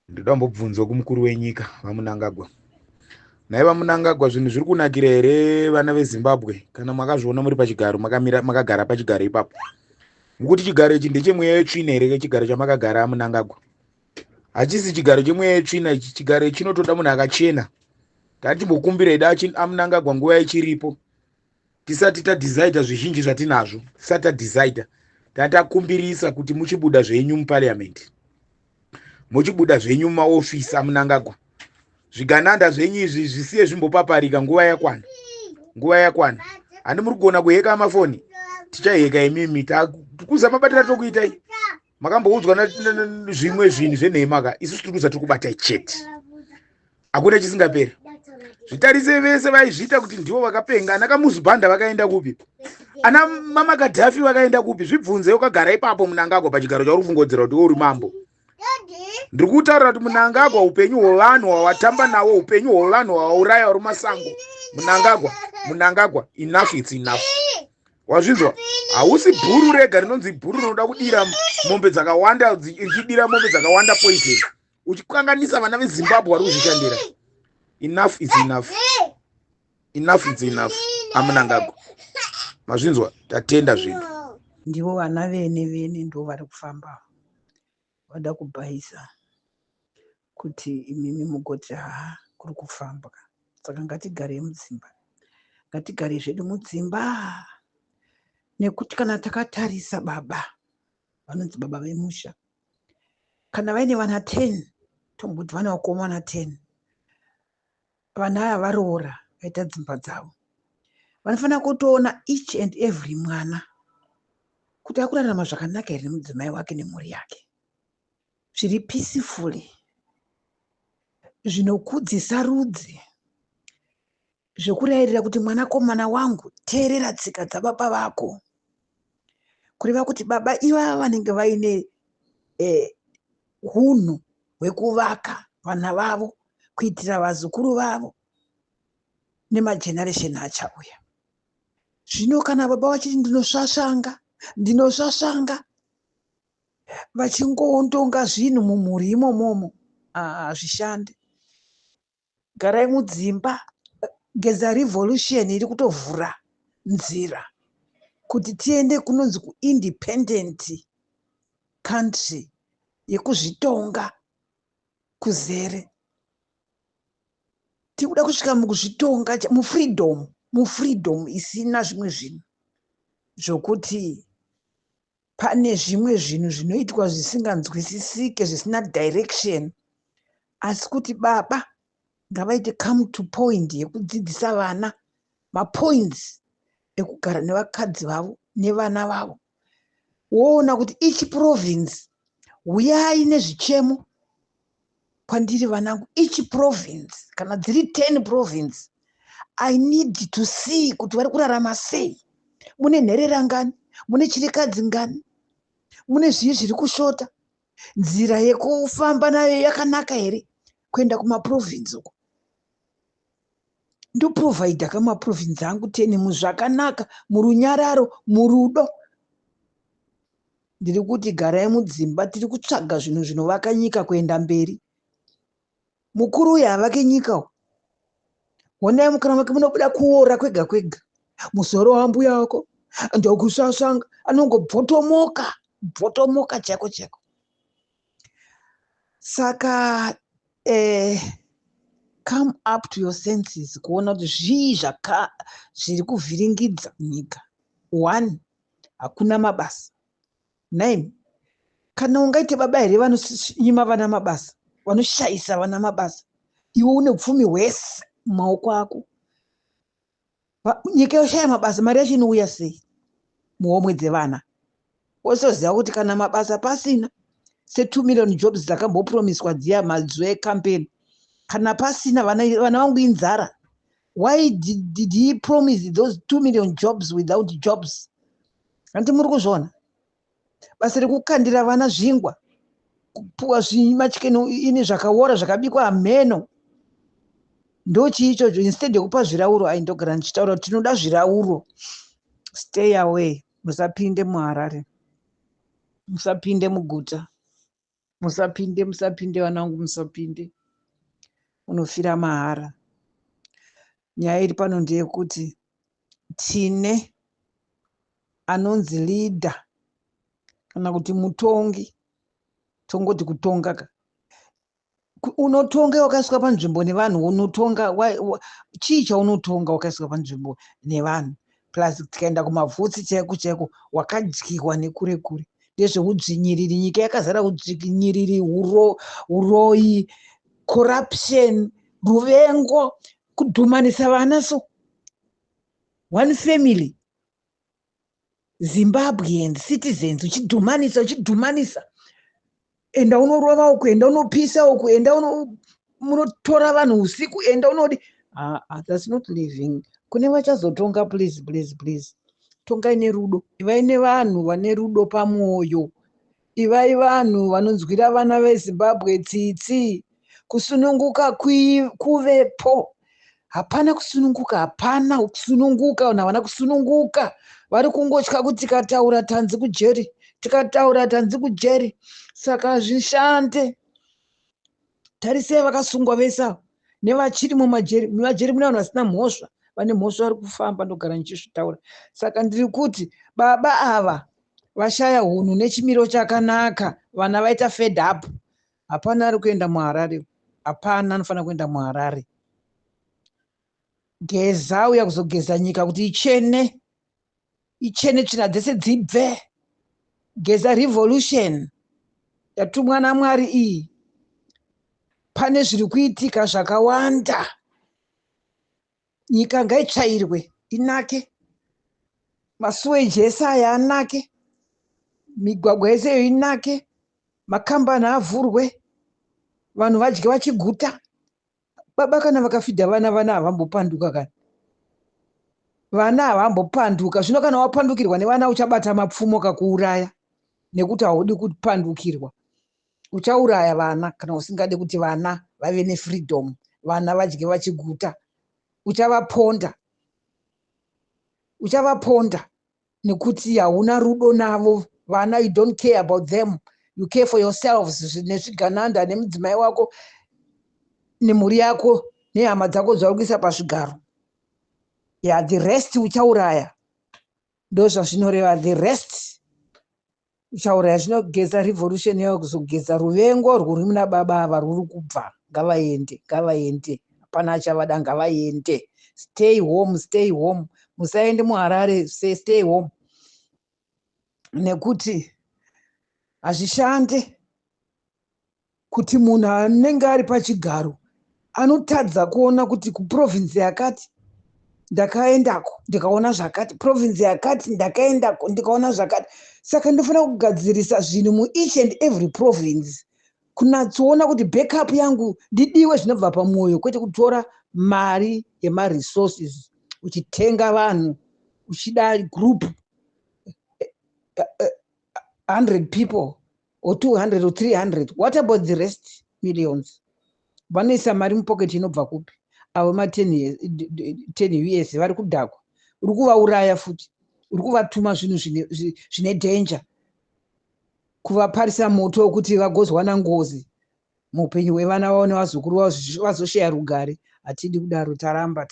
Ndoda kumbobvunza kumukuru wenyika vaMunangagwa. Nai vaMunangagwa, zvinhu zviri kunakira here vana veZimbabwe kana makazviona muri pachigaro makagara pachigaro ipapo? Ngokuti chigaro ichi ndechemweya yetsvina here chigaro chamakagara aMunangagwa? Hachisi chigaro chemweya yetsvina ichi, chigaro ichi chinotoda munhu akachena. Ngatimbokumbirai aMunangagwa nguva ichiripo, tisati tadhisaidha zvizhinji zvatinazvo, tisati tadhisaidha tatakumbirisa kuti muchibuda zvenyu muparliamendi, muchibuda zvenyu mumaofisi aMunangagwa, zvigananda zvenyu izvi zvisiye zvimbopaparika. Nguva yakwana, nguva yakwana. Handi muri kugona kuheka amafoni, tichaheka imimi. Kuzamabatira tokuitai, makamboudzwa zvimwe zvinhu zvenhemaka, isusu tiri kuza tiri kubatai chete, hakuna chisingaperi. Zvitarise vese vaizviita kuti ndivo vakapenga. Ana Kamuzibhanda vakaenda kupi? Ana Mama Gadhafi vakaenda kupi? Zvibvunze, ukagara ipapo Munangagwa pachigaro chauri kufungodzera kuti uri mambo. Ndiri kutaura kuti Munangagwa, upenyu hwevanhu hwawatamba nawo, upenyu hwevanhu hwauraya uri masango. Munangagwa, enough it's enough. Wazvinzwa? Hausi bhuru rega rinonzi bhuru rinoda kudira mombe dzakawanda, ichidira mombe dzakawanda poison, uchikanganisa vana veZimbabwe vari kuzvishandira. Enough is enough. Enough is enough. aMunangagwa, mazvinzwa? Tatenda zvinhu. Ndivo vana vene ndo vari kufamba vada kubhaisa kuti imimi mugoti kuri kufamba. Saka ngatigare mudzimba, ngatigare zvedu mudzimba, nekuti kana takatarisa baba vanonzi baba vemusha, kana vaine vana 10, tomboti vana vakomana 10, vana aya varoora vaita dzimba dzavo, vanofanira kutoona each and every mwana kuti akurarama zvakanaka here nemudzimai wake nemhuri yake, zviri peacefully, zvinokudzisa rudzi, zvekurayirira kuti mwanakomana wangu teerera tsika dzababa vako, kureva kuti baba ivava vanenge vaine hunhu hwekuvaka vana vavo kuitira vazukuru vavo nemajeneresheni achauya. Zvino kana baba vachiti ndinosvasvanga vachingondonga zvinhu mumhuri imomomo, hazvishandi. Garai mudzimba. Geza revolution iri kutovhura nzira kuti tiende kunonzi kuindependent country yekuzvitonga kuzere. Tikuda kusvika mukuzvitonga mufreedom isina zvimwe zvinhu zvokuti pane zvimwe zvinhu zvinoitwa zvisinganzwisisike, zvisina direction, asi kuti baba ngavaite come to point yekudzidzisa vana mapoints ekugara nevakadzi vavo nevana vavo. Woona kuti each province, huyai nezvichemo kwandiri vanangu, each province, kana dziri 10 province, I need to see kuti vari kurarama sei, mune nherera ngani, mune chirikadzi ngani, mune zvii zviri kushota, nzira yekufamba nayo yakanaka here kuenda kumaprovince uko. Ndoprovhaidha kamaprovince angu 10 muzvakanaka, murunyararo, murudo. Ndiri kuti garai mudzimba, tiri kutsvaga zvinhu zvinovaka nyika kuenda mberi. Mukuru uyu havake nyika, honai mukana make munobuda kuora kwega kwega, musoro wambuya wako ndokusvasvanga, anongobvotomoka chako. Saka come up to your senses, kuona kuti zvii zviri kuvhiringidza nyika. 1, hakuna mabasa. 9, kana ungaite baba here vanonyima vana mabasa, vanoshayisa vana mabasa, iwe une upfumi hwese mumaoko ako. Nyika yoshaya mabasa, mari yacho inouya sei muhomwe dzevana? Wosoziva kuti kana mabasa pasina, se2 million jobs dzakambopromiswa dziya mazuva ekampeni, kana pasina vana vangu inzara. Why did he promise those 2 million jobs without jobs? Hanti muri kuzvona basa rekukandira vana zvingwa, kupuwa zvimachikeni ini zvakaora zvakabikwa hameno, ndochiichocho. Instead yekupa zvirauro, aindogara ndichitaura kuti tinoda zvirauro. Stay away, musapinde muHarare, musapinde muguta. Musapinde, musapinde vanangu, musapinde, unofira mahara. Nyaya iri pano ndeyekuti tine anonzi leader kana kuti mutongi, tongoti kutonga ka. Unotonga wakaiswa panzvimbo nevanhu, unotonga chii chaunotonga wakaiswa panzvimbo nevanhu. Plus tikaenda kumavhutsi chaiko chaiko, wakadyiwa nekure kure, ndezveudzvinyiriri. Nyika yakazara udzvinyiriri, uroyi, corruption, ruvengo, kudhumanisa vana. So one family, Zimbabwean citizens, uchidhumanisa, enda unorova uku, enda unopisa uku, enda munotora vanhu usiku, enda unodi. That's not living. Kune vachazotonga, please, tongai nerudo. Ivai nevanhu vane rudo pamwoyo. Ivai vanhu vanonzwira vana veZimbabwe tsitsi. Kusununguka kuvepo. Hapana kusununguka, hapana kusununguka, vanhu havana kusununguka. Vari kungotya kuti tikataura tanzi kujeri, saka hazvishande. Tarisei vakasungwa vese nevachiri mumajeri mune vanhu vasina mhosva, vane mhosva vari kufamba, ndogara ndichizvitaura. Saka ndiri kuti baba ava vashaya hunhu nechimiro chakanaka, vana vaita fed up. Hapana ari kuenda muHarare, hapana anofanira kuenda muHarare. Geza, uya kuzogeza nyika kuti ichene tsvina dzese dzibve. Geza revolution yatumwa naMwari iyi. Pane zviri kuitika zvakawanda. Nyika ngaitsvairwe inake, masuweji ese aya anake, migwagwa yese iyo inake, makambani avhurwe, vanhu vadye vachiguta. Baba kana vakafidha vana havambopanduka kana. Vana havambopanduka. Zvino kana wapandukirwa nevana uchabata mapfumo kakuuraya, nekuti haudi kupandukirwa. Uchauraya vana kana usingade kuti vana vave nefreedom, vana vadye vachiguta. Uchavaponda nekuti hauna rudo navo. Vana, you don't care about them, you care for yourselves. Nezvigananda nemudzimai wako nemhuri yako nehama dzako zvauri kuisa pazvigaro. The rest uchauraya. Ndo zvazvinoreva, the rest uchauraya. Zvinogeza revolution yavo kuzogeza ruvengo rwuri muna baba ava rwuri kubva. Ngavaende. Hapana achavada, ngavaende. Stay home. Musaende muHarare, stay home. Nekuti hazvishande kuti munhu anenge ari pachigaro anotadza kuona kuti kuprovinsi yakati ndakaendako ndikaona zvakati, provinsi yakati ndakaendako ndikaona zvakati. Saka ndinofanira kugadzirisa zvinhu mueach and every province, kunatsoona kuti backup yangu ndidiwe zvinobva pamwoyo, kwete kutora mari yemaresources uchitenga vanhu, uchida group 100 people or 200 or 300. What about the rest millions? Vanoisa mari mupoketi inobva kupi? Avo 10 years vari kudhakwa. Uri kuvauraya futi, uri kuvatuma zvinhu zvine danger, kuvaparisa moto wekuti vagozwana ngozi muupenyu hwevana vavo nevazukuru vavo, vazosheya rugare. Hatidi kudaro, taramba.